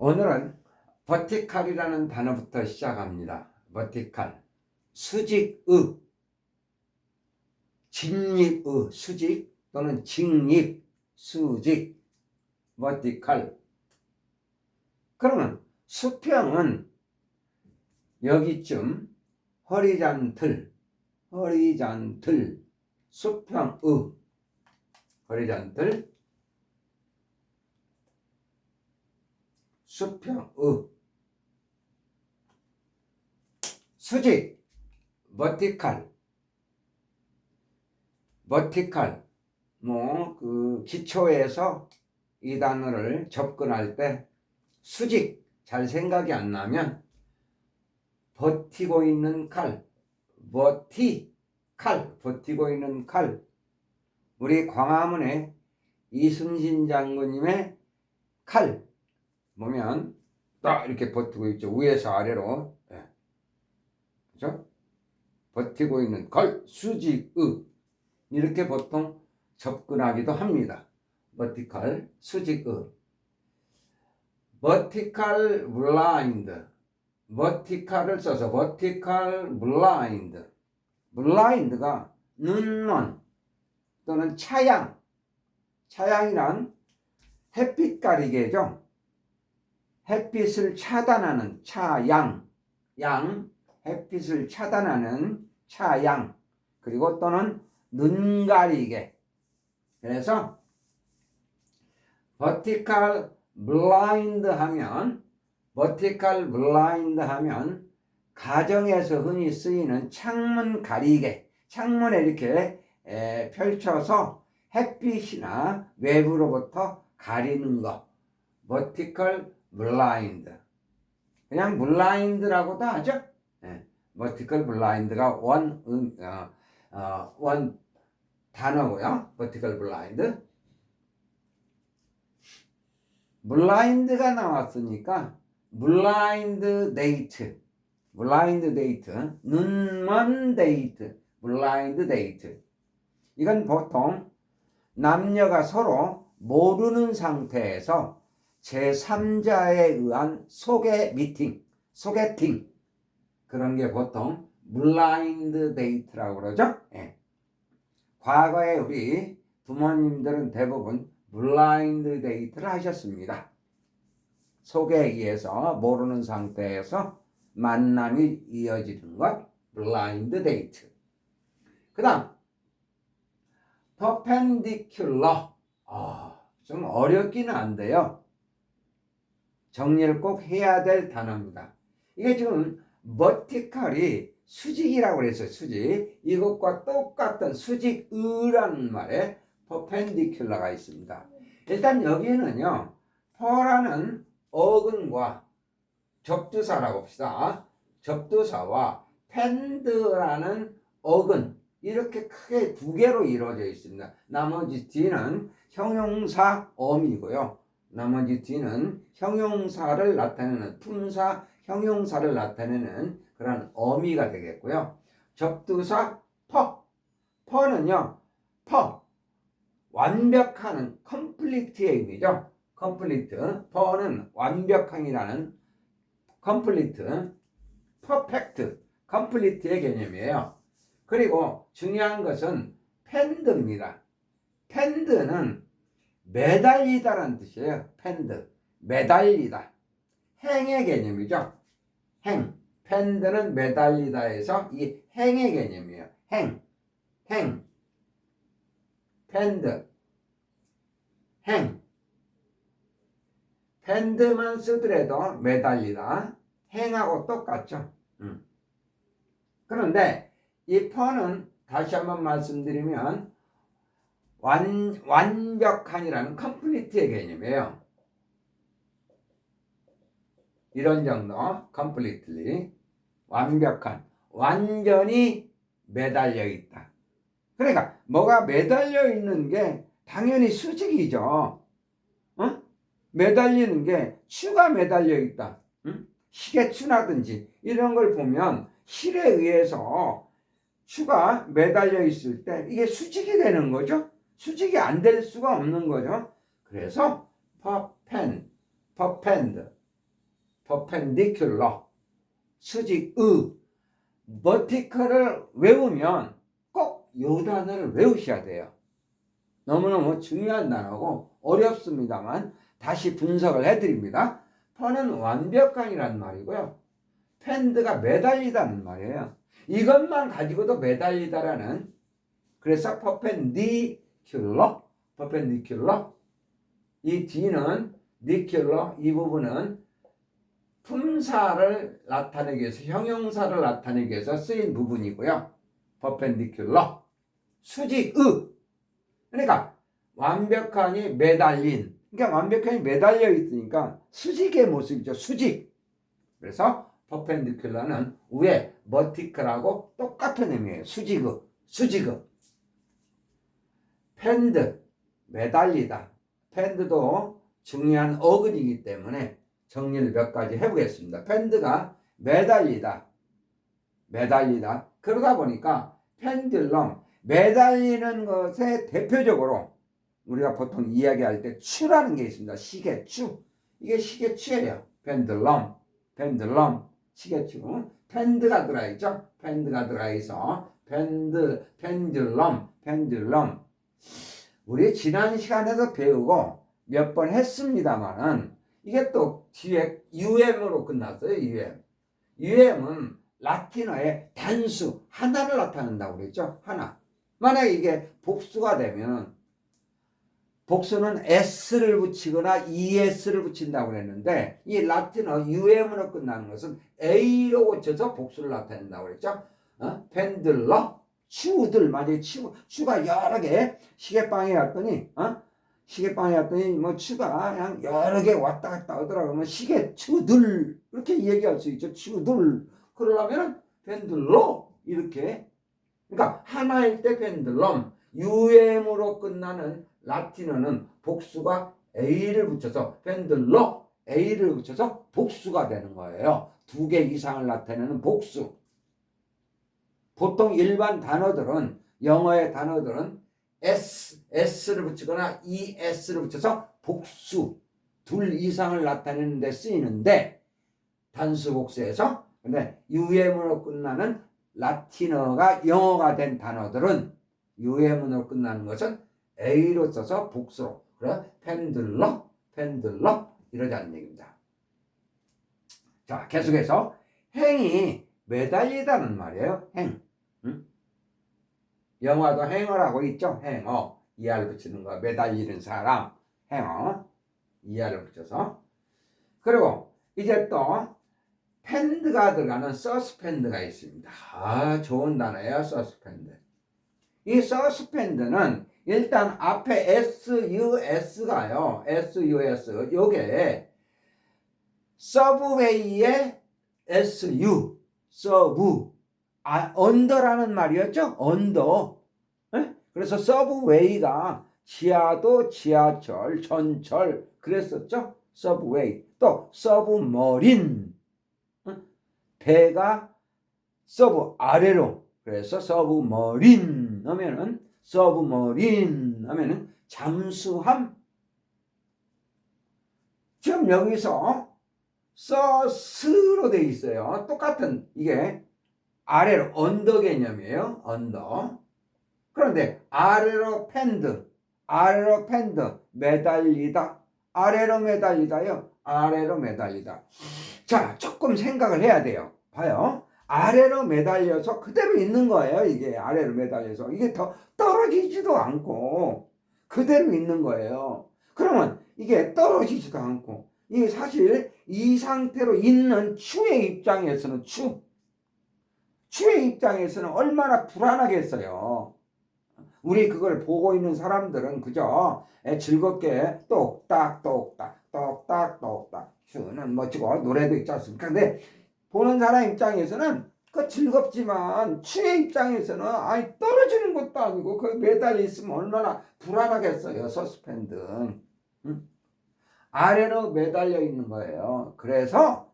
오늘은 버티칼이라는 단어부터 시작합니다. 버티칼, 수직의, 직립의, 수직 또는 직립, 수직, 버티칼. 그러면 수평은 여기쯤 허리잔틀, 수평의, 허리잔틀, 수평의, 수직, 버티칼, 기초에서 이 단어를 접근할 때 수직 잘 생각이 안 나면 버티고 있는 칼, 버티고 있는 칼. 우리 광화문에 이순신 장군님의 칼 보면 딱 이렇게 버티고 있죠. 위에서 아래로. 그죠? 버티고 있는 칼, 수직의. 이렇게 보통 접근하기도 합니다. 버티칼, 수직의. 버티칼 블라인드. 버티칼을 써서 버티칼 블라인드. 블라인드가 눈먼 또는 차양. 차양이란 햇빛 가리개죠. 햇빛을 차단하는 차양. 햇빛을 차단하는 차양. 그리고 또는 눈 가리개. 그래서 버티칼 블라인드 하면 가정에서 흔히 쓰이는 창문 가리개, 창문에 이렇게 펼쳐서 햇빛이나 외부로부터 가리는 거, 버티컬 블라인드. 그냥 블라인드라고도 하죠. 버티컬 블라인드가 원 단어고요. 버티컬 블라인드. 블라인드가 나왔으니까 블라인드 데이트, 눈먼 데이트, 블라인드 데이트. 이건 보통 남녀가 서로 모르는 상태에서 제3자에 의한 소개팅, 그런 게 보통 블라인드 데이트라고 그러죠. 과거에 우리 부모님들은 대부분 블라인드 데이트를 하셨습니다. 속에 의해서 모르는 상태에서 만남이 이어지는 것, 블라인드 데이트. 그 다음 퍼펜디큘러. 좀 어렵기는 한데요, 정리를 꼭 해야 될 단어입니다. 이게 지금 버티칼이 수직이라고 그랬어요. 수직. 이것과 똑같은 수직의라는 말에 퍼펜디큘러가 있습니다. 일단 여기는요, 퍼라는 어근과 접두사라고 봅시다. 접두사와 펜드라는 어근, 이렇게 크게 두 개로 이루어져 있습니다. 나머지 뒤는 형용사 어미고요. 나머지 뒤는 형용사를 나타내는 품사, 형용사를 나타내는 그런 어미가 되겠고요. 접두사 퍼는요, 완벽하는 컴플리트의 의미죠. 컴플리트. 퍼는 완벽함이라는 컴플리트, 퍼펙트, 컴플리트의 개념이에요. 그리고 중요한 것은 펜드입니다. 펜드는 매달리다라는 뜻이에요. 펜드, 매달리다. 행의 개념이죠. 펜드는 매달리다에서 이 행의 개념이에요. 펜드, 펜드만 쓰더라도 매달리다, 행하고 똑같죠. 그런데 이 퍼는 다시 한번 말씀드리면 완벽한이라는 컴플리트의 개념이에요. 이런 정도, completely, 완벽한, 완전히 매달려 있다. 그러니까 뭐가 매달려 있는 게 당연히 수직이죠. 매달리는 게 추가 매달려 있다. 시계추라든지 이런 걸 보면 실에 의해서 추가 매달려 있을 때 이게 수직이 되는 거죠. 수직이 안 될 수가 없는 거죠. 그래서 퍼펜드, perpendicular, 수직의, vertical을 외우면 꼭 요 단어를 외우셔야 돼요. 너무너무 중요한 단어고 어렵습니다만 다시 분석을 해드립니다. 퍼는 완벽한이란 말이고요. 펜드가 매달리다는 말이에요. 이것만 가지고도 매달리다라는, 그래서 perpendicular, 이 D는 dicular, 이 부분은 품사를 나타내기 위해서, 형용사를 나타내기 위해서 쓰인 부분이고요. perpendicular, 수직의, 그러니까 완벽하니 매달린, 그러니까 완벽하니 매달려 있으니까 수직의 모습이죠. 수직. 그래서 perpendicular는 위에 vertical하고 똑같은 의미예요. 수직의. 펜드, 매달리다. 펜드도 중요한 어근이기 때문에 정리를 몇 가지 해보겠습니다. 펜드가 매달리다. 그러다 보니까 펜들럼, 매달리는 것에 대표적으로 우리가 보통 이야기할 때 추라는 게 있습니다. 시계추. 이게 시계추예요. 펜들럼, 시계추. 펜드가 들어있죠. 펜드가 들어있어. 펜들럼. 우리 지난 시간에도 배우고 몇 번 했습니다만은 이게 또 뒤에 UM으로 끝났어요. UM은 라틴어의 단수, 하나를 나타낸다고 그랬죠. 하나. 만약에 이게 복수가 되면 복수는 s를 붙이거나 es를 붙인다고 그랬는데 이 라틴어 um으로 끝나는 것은 a로 고쳐서 복수를 나타낸다고 그랬죠. 펜들러, 추들, 만약에 추가 여러 개, 시계방에 갔더니 뭐 추가 그냥 여러 개 왔다 갔다 하더라고. 그러면 시계추들 이렇게 얘기할 수 있죠. 추들. 그러려면 펜들러 이렇게. 그러니까 하나일 때 펜들럼, um으로 끝나는 라틴어는 복수가 a를 붙여서 펜들러, a를 붙여서 복수가 되는 거예요. 두 개 이상을 나타내는 복수. 보통 일반 단어들은, 영어의 단어들은 s를 붙이거나 es를 붙여서 복수, 둘 이상을 나타내는 데 쓰이는데 단수 복수에서, 근데 um으로 끝나는 라틴어가 영어가 된 단어들은 um으로 끝나는 것은 a로 써서 복수로. 그래 펜들러 이러자는 얘기입니다. 자, 계속해서 행이 매달리다는 말이에요. 행. 영화도 행어라고 있죠. 행어. 이하를 붙이는 거. 매달리는 사람. 행어. 이하를 붙여서. 그리고 이제 또 펜드가 들어가는 서스펜드가 있습니다. 좋은 단어예요. 서스펜드. 이 서스펜드는 일단 앞에 SUS가요. SUS. 요게 서브웨이의 SU. 서브. 언더라는 말이었죠. 언더. 그래서 서브웨이가 지하도 지하철, 전철 그랬었죠. 서브웨이. 또 서브머린. 배가 서브 아래로. 그래서 서브머린 하면은 잠수함. 지금 여기서 서스로 돼 있어요. 똑같은, 이게 아래로 언더 개념이에요. 언더. 그런데 아래로 펜드 매달리다. 아래로 매달리다요. 자, 조금 생각을 해야 돼요. 봐요. 아래로 매달려서 그대로 있는 거예요. 이게 아래로 매달려서 이게 더 떨어지지도 않고 그대로 있는 거예요. 그러면 이게 떨어지지도 않고, 이게 사실 이 상태로 있는 추의 입장에서는 추의 입장에서는 얼마나 불안하겠어요. 우리 그걸 보고 있는 사람들은 그저 즐겁게 똑딱똑딱 추는 멋지고 노래도 있지 않습니까? 근데 보는 사람 입장에서는 그 즐겁지만 추의 입장에서는 떨어지는 것도 아니고 그 매달려 있으면 얼마나 불안하겠어요. 서스펜드. 아래로 매달려 있는 거예요. 그래서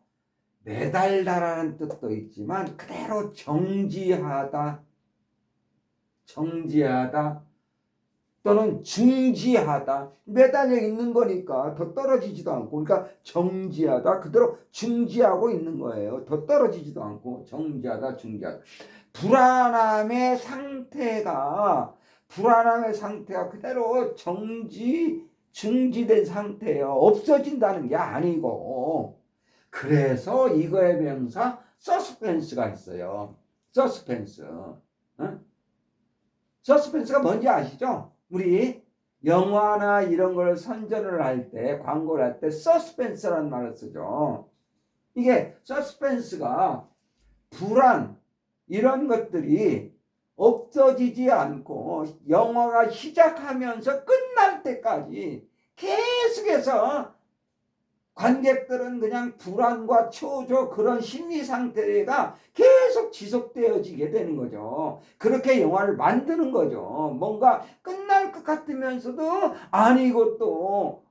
매달다라는 뜻도 있지만 그대로 정지하다, 또는 중지하다. 매달려 있는 거니까 더 떨어지지도 않고, 그러니까 정지하다. 그대로 중지하고 있는 거예요. 더 떨어지지도 않고 정지하다, 중지하다. 불안함의 상태가 그대로 중지된 상태예요. 없어진다는 게 아니고. 그래서 이거의 명사 서스펜스가 있어요. 서스펜스. 응? 서스펜스가 뭔지 아시죠? 우리 영화나 이런 걸 선전을 할 때, 광고를 할 때 서스펜스라는 말을 쓰죠. 이게 서스펜스가 불안 이런 것들이 없어지지 않고 영화가 시작하면서 끝날 때까지 계속해서 관객들은 그냥 불안과 초조 그런 심리 상태가 계속 지속되어지게 되는 거죠. 그렇게 영화를 만드는 거죠. 뭔가 끝날 것 같으면서도 아니고 또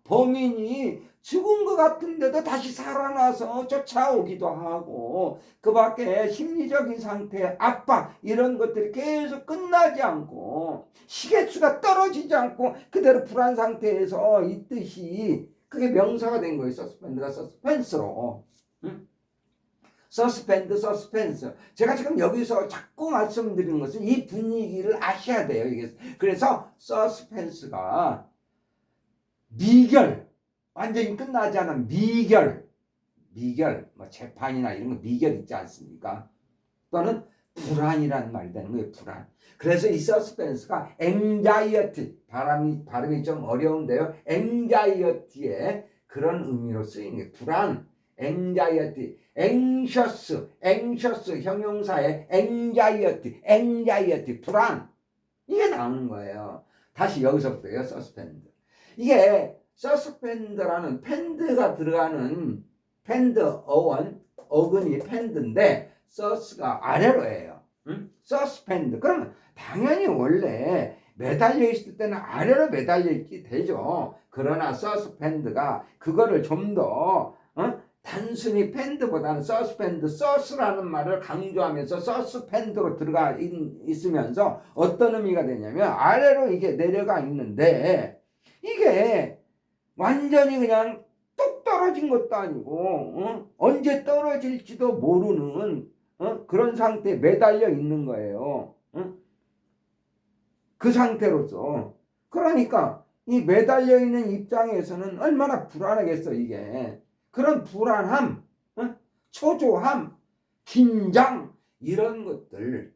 범인이 죽은 것 같은데도 다시 살아나서 쫓아오기도 하고 그 밖에 심리적인 상태, 압박 이런 것들이 계속 끝나지 않고 시계수가 떨어지지 않고 그대로 불안 상태에서 있듯이 그게 명사가 된 거예요. 서스펜드가 서스펜스로. 응? 서스펜스. 제가 지금 여기서 자꾸 말씀드리는 것은 이 분위기를 아셔야 돼요. 이게. 그래서 서스펜스가 미결, 완전히 끝나지 않은 미결, 뭐 재판이나 이런 거 미결 있지 않습니까? 또는 불안이라는 말이 되는 거예요. 불안. 그래서 이 서스펜스가 앵자이어티, 발음이 좀 어려운데요. 앵자이어티의 그런 의미로 쓰이는 게 불안, 앵자이어티, 앵셔스 형용사의 앵자이어티, 불안. 이게 나오는 거예요. 다시 여기서부터요. 서스펜드. 이게 서스펜드라는 펜드가 들어가는 펜드 어근이 펜드인데 서스가 아래로 해요. 응? 서스펜드. 그러면 당연히 원래 매달려 있을 때는 아래로 매달려 있게 되죠. 그러나 서스펜드가 그거를 좀 더 단순히 펜드보다는 서스펜드, 서스라는 말을 강조하면서 서스펜드로 들어가 있으면서 어떤 의미가 되냐면 아래로 이게 내려가 있는데 이게 완전히 그냥 뚝 떨어진 것도 아니고 언제 떨어질지도 모르는 그런 상태에 매달려 있는 거예요. 그 상태로서. 그러니까 이 매달려 있는 입장에서는 얼마나 불안하겠어 이게. 그런 불안함, 초조함, 긴장 이런 것들의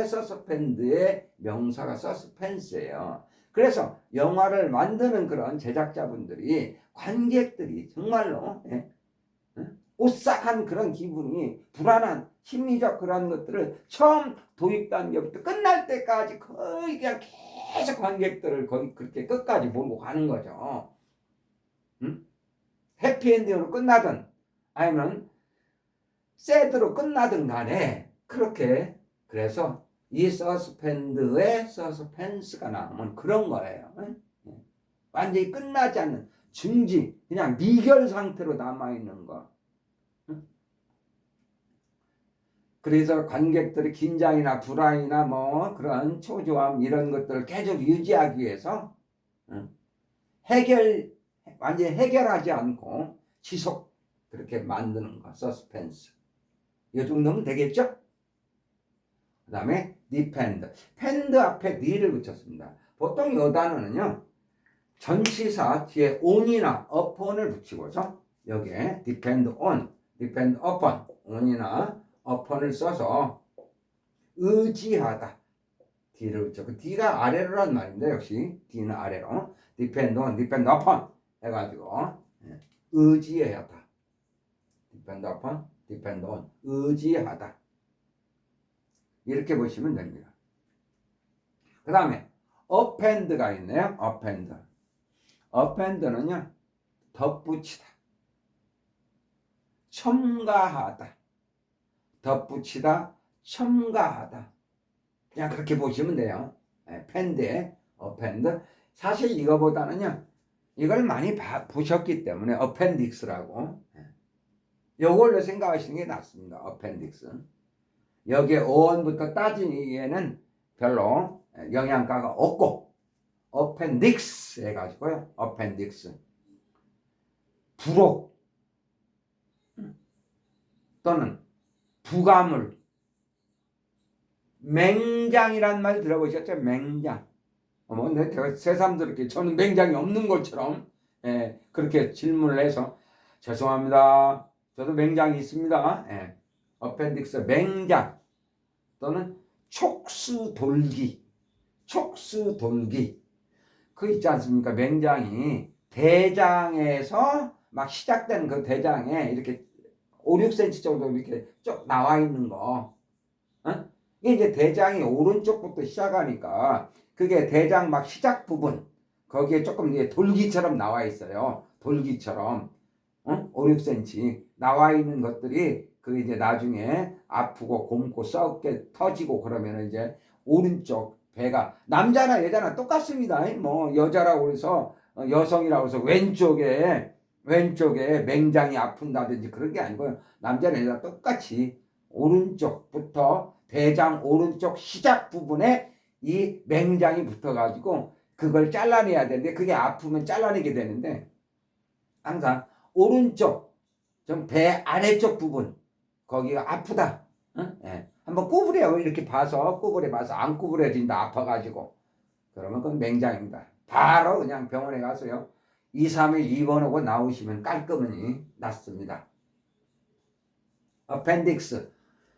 서스펜드의 명사가 서스펜스예요. 그래서 영화를 만드는 그런 제작자분들이 관객들이 정말로 오싹한 그런 기분이 불안한 심리적 그런 것들을 처음 도입 단계부터 끝날 때까지 거의 그냥 계속 관객들을 거의 그렇게 끝까지 몰고 가는 거죠. 해피엔딩으로 끝나든 아니면 새드로 끝나든 간에 그렇게 그래서 이 서스펜드의 서스펜스가 나오면 그런 거예요. 완전히 끝나지 않는 중지 그냥 미결 상태로 남아있는 거. 그래서 관객들의 긴장이나 불안이나 뭐 그런 초조함 이런 것들을 계속 유지하기 위해서 완전히 해결하지 않고 지속 그렇게 만드는 거 서스펜스. 이 정도면 되겠죠? 그 다음에 depend. 펜드 앞에 ne를 붙였습니다. 보통 이 단어는요 전치사 뒤에 on이나 upon을 붙이고서 여기에 depend on, depend upon, on이나 upon을 써서 의지하다 D를 붙여. 그 D가 아래로란 말인데 역시 D는 아래로 depend on, depend upon 해가지고 의지하다 depend upon, depend on 의지하다 이렇게 보시면 됩니다. 그 다음에 append가 있네요. append는요 덧붙이다, 첨가하다, 덧붙이다, 첨가하다. 그냥 그렇게 보시면 돼요. 펜드에 append. 사실 이거보다는요 이걸 많이 보셨기 때문에 appendix라고 이걸로 생각하시는 게 낫습니다. appendix. 여기에 어원부터 따지기에는 별로 영양가가 없고 어펜딕스 해가지고요. 어펜딕스 부록 또는 부가물 맹장이란 말 들어보셨죠? 맹장. 제가 새삼스럽게 이렇게 저는 맹장이 없는 것처럼 그렇게 질문을 해서 죄송합니다. 저도 맹장이 있습니다. 어펜딕스 맹장 또는 촉수돌기 그 있지 않습니까? 맹장이 대장에서 막 시작되는 그 대장에 이렇게 5, 6cm 정도 이렇게 쭉 나와 있는 거. 이게 이제 대장이 오른쪽부터 시작하니까 그게 대장 막 시작 부분 거기에 조금 이게 돌기처럼 나와 있어요. 돌기처럼 5, 6cm 나와 있는 것들이 그 이제 나중에 아프고 곪고 썩게 터지고 그러면 이제 오른쪽 배가 남자나 여자나 똑같습니다. 뭐 여자라고 해서 여성이라고 해서 왼쪽에 맹장이 아픈다든지 그런 게 아니고요. 남자나 여자 똑같이 오른쪽부터 대장 오른쪽 시작 부분에 이 맹장이 붙어가지고 그걸 잘라내야 되는데 그게 아프면 잘라내게 되는데 항상 오른쪽 좀 배 아래쪽 부분 거기가 아프다. 한번 구부려 이렇게 봐서 안 구부려진다 아파가지고 그러면 그건 맹장입니다. 바로 그냥 병원에 가서요 2, 3일 입원하고 나오시면 깔끔히 낫습니다. 어펜딕스.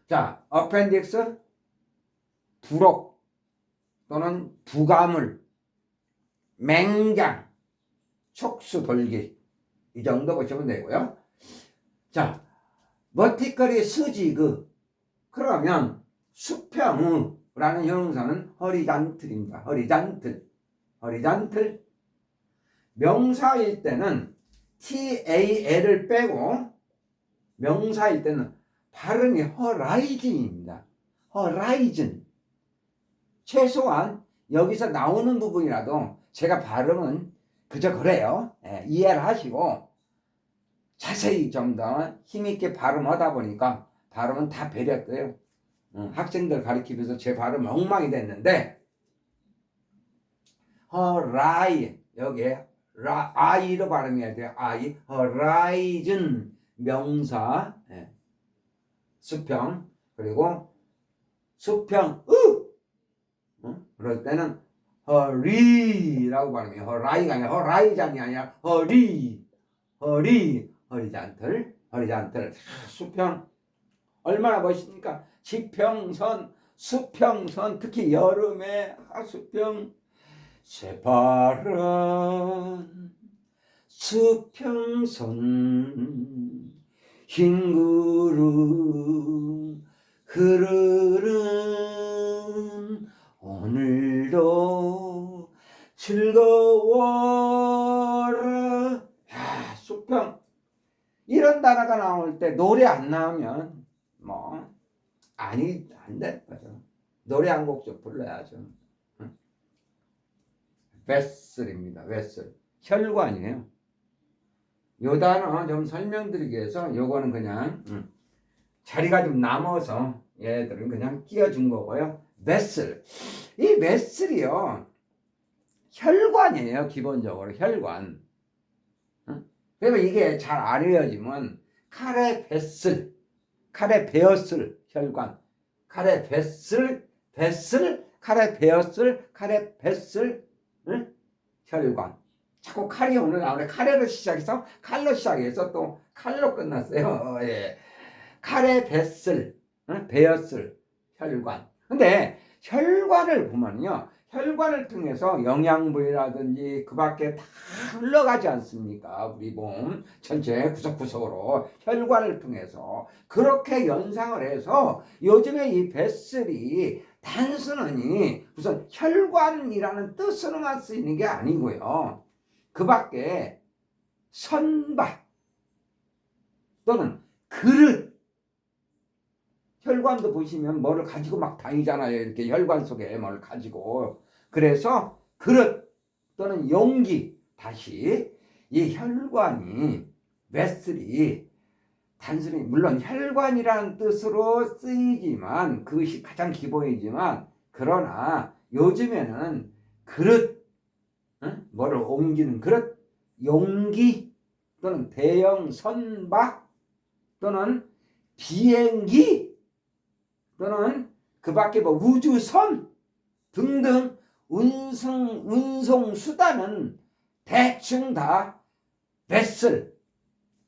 자, 어펜딕스 부록 또는 부가물 맹장 촉수돌기 이 정도 보시면 되고요. 자, 버티컬이 스지그 그러면 수평으라는 형용사는 허리잔틀입니다. 허리잔틀 명사일 때는 TAL을 빼고 명사일 때는 발음이 허라이즌입니다. 허라이즌 최소한 여기서 나오는 부분이라도 제가 발음은 그저 그래요. 이해를 하시고 자세히 좀 더 힘있게 발음하다 보니까 발음은 다 배렸어요. 학생들 가르치면서 제 발음은 엉망이 됐는데 허라이 여기에 아이로 발음해야 돼요. 아이 허라이즌 명사 수평 그리고 수평 그럴 때는 허리라고 발음해요. 허라이가 아니라 허라이잔이 아니라 허리잔틀 수평 얼마나 멋있습니까? 지평선 수평선 특히 여름에 하수평 새파란 수평선 흰 구름 흐르는 오늘도 즐거워라. 수평 이런 단어가 나올 때 노래 안 나오면 뭐 아니 안 될 거죠. 노래 한 곡 좀 불러야죠. 베슬입니다. 베슬 혈관이에요. 요 단어 좀 설명드리기 위해서 요거는 그냥 자리가 좀 남아서 얘들은 그냥 끼워준 거고요. 베슬 이 베슬이요 혈관이에요. 기본적으로 혈관. 그러면 이게 잘 안 외워지면 카레 베슬 혈관 카레 베슬 카레 베었을 혈관 자꾸 칼이 오늘 나오네. 카레로 시작해서 칼로 시작해서 또 칼로 끝났어요. 카레 베었을 혈관. 근데 혈관을 보면요 혈관을 통해서 영양분이라든지 그 밖에 다 흘러가지 않습니까? 우리 몸 전체 구석구석으로 혈관을 통해서 그렇게 연상을 해서 요즘에 이 베슬이 단순히 무슨 혈관이라는 뜻으로만 쓰이는 게 아니고요. 그 밖에 선박 또는 그릇 혈관도 보시면 뭐를 가지고 막 다니잖아요. 이렇게 혈관 속에 뭐를 가지고. 그래서 그릇 또는 용기 다시 이 혈관이 베슬이 단순히 물론 혈관이라는 뜻으로 쓰이지만 그것이 가장 기본이지만 그러나 요즘에는 그릇, 뭐를 옮기는 그릇, 용기 또는 대형 선박 또는 비행기 또는 그 밖에 뭐 우주선 등등 운송 수단은 대충 다 베슬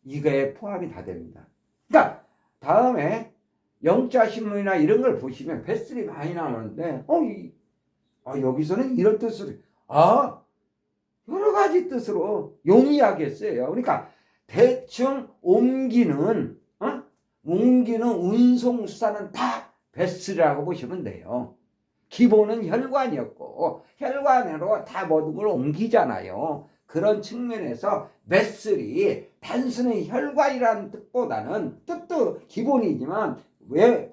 이거에 포함이 다 됩니다. 그러니까 다음에 영자신문이나 이런 걸 보시면 베슬이 많이 나오는데 여기서는 이런 뜻으로 여러 가지 뜻으로 용이하게 써요. 그러니까 대충 옮기는 운송 수단은 다 베슬이라고 보시면 돼요. 기본은 혈관이었고 혈관으로 다 모든 걸 옮기잖아요. 그런 측면에서 베슬이 단순히 혈관이라는 뜻보다는 뜻도 기본이지만 왜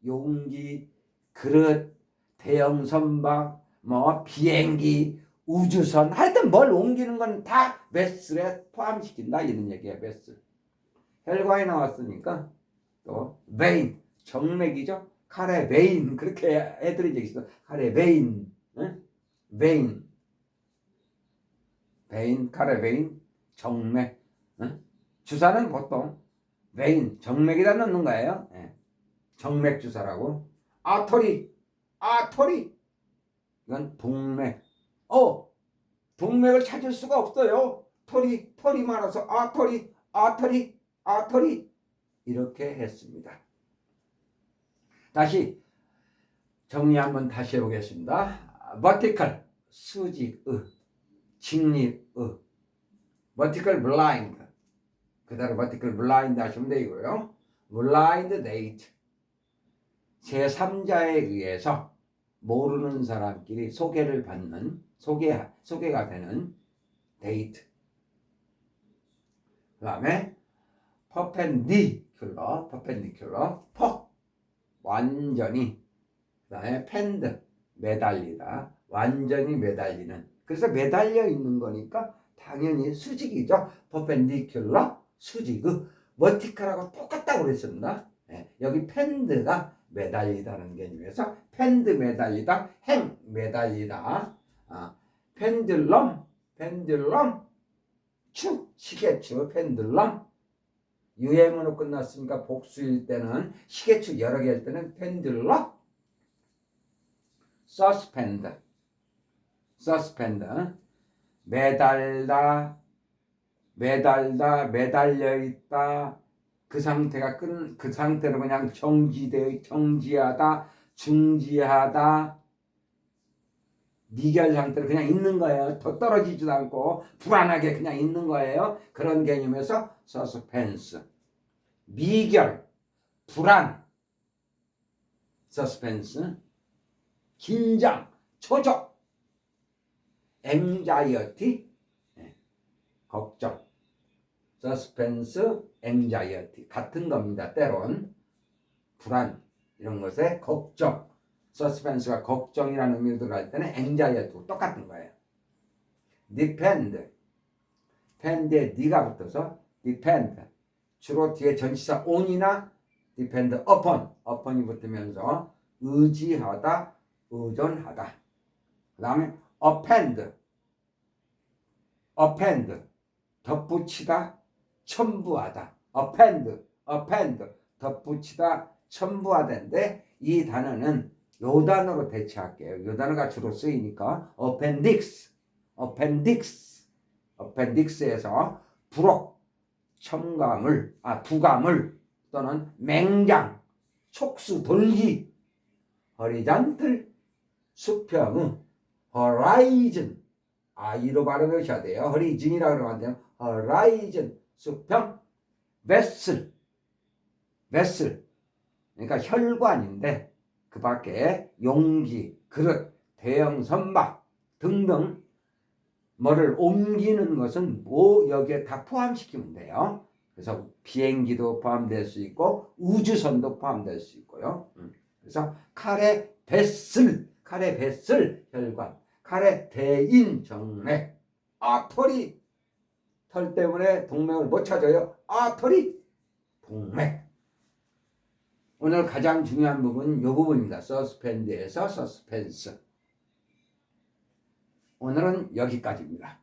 용기, 그릇, 대형 선박, 뭐 비행기, 우주선 하여튼 뭘 옮기는 건 다 베슬에 포함시킨다 이런 얘기예요. 베슬. 혈관이 나왔으니까 또 베인 정맥이죠. 칼의 베인 그렇게 해드린 적 있어. 칼의 베인, 베인, 칼의 베인, 정맥. 주사는 보통 베인 정맥에다 넣는 거예요. 정맥 주사라고. 아토리 이건 동맥. 동맥을 찾을 수가 없어요. 털이 많아서 아토리 이렇게 했습니다. 다시 정리 한번 다시 해보겠습니다. vertical 수직의, 직립의, vertical blind 그대로 vertical blind 하시면 되고요. blind date 제3자에 의해서 모르는 사람끼리 소개를 받는 소개가 되는 데이트. 그 다음에 perpendicular 완전히. 그 다음에 펜드 매달리다 완전히 매달리는. 그래서 매달려 있는 거니까 당연히 수직이죠. perpendicular 수직의 vertical하고 똑같다고 그랬습니다. 여기 펜드가 매달리다는 개념에서 펜드 매달리다, 행 매달리다, 펜들럼 시계추 펜들럼. 유예문으로 끝났으니까 복수일 때는 시계추 여러 개일 때는 펜들럼. 서스펜드 매달다 매달려 있다. 그 상태로 그냥 정지하다, 중지하다, 미결 상태로 그냥 있는 거예요. 더 떨어지지도 않고 불안하게 그냥 있는 거예요. 그런 개념에서 서스펜스. 미결, 불안, 서스펜스. 긴장, 초조, 앵자이어티, 걱정. 서스펜스, 앵자이어티 같은 겁니다. 때론 불안 이런 것에 걱정. 서스펜스가 걱정이라는 의미로 들어갈 때는 앵자이어티도 똑같은 거예요. depend 펜드에 니가 붙어서 depend 주로 뒤에 전치사 on이나 depend upon이 붙으면서 의지하다, 의존하다. 그 다음에 append 덧붙이다, 첨부하다. append 덧붙이다, 첨부하다인데 이 단어는 요 단어로 대체할게요. 요 단어가 주로 쓰이니까 appendix에서 부록, 부가물 또는 맹장, 촉수, 돌기, horizontal 수평, horizon 이로 발음하셔야 돼요. horizon이라고 그러면 안 돼요. horizon 수평, vessel 그러니까 혈관인데 그 밖에 용기, 그릇, 대형 선박 등등 뭐를 옮기는 것은 여기에 다 포함시키면 돼요. 그래서 비행기도 포함될 수 있고 우주선도 포함될 수 있고요. 그래서 칼의 베슬 혈관, 칼의 대인 정맥, 아토리 털 때문에 동맥을 못 찾아요. 아토리 동맥. 오늘 가장 중요한 부분은 이 부분입니다. 서스펜드에서 서스펜스. 오늘은 여기까지입니다.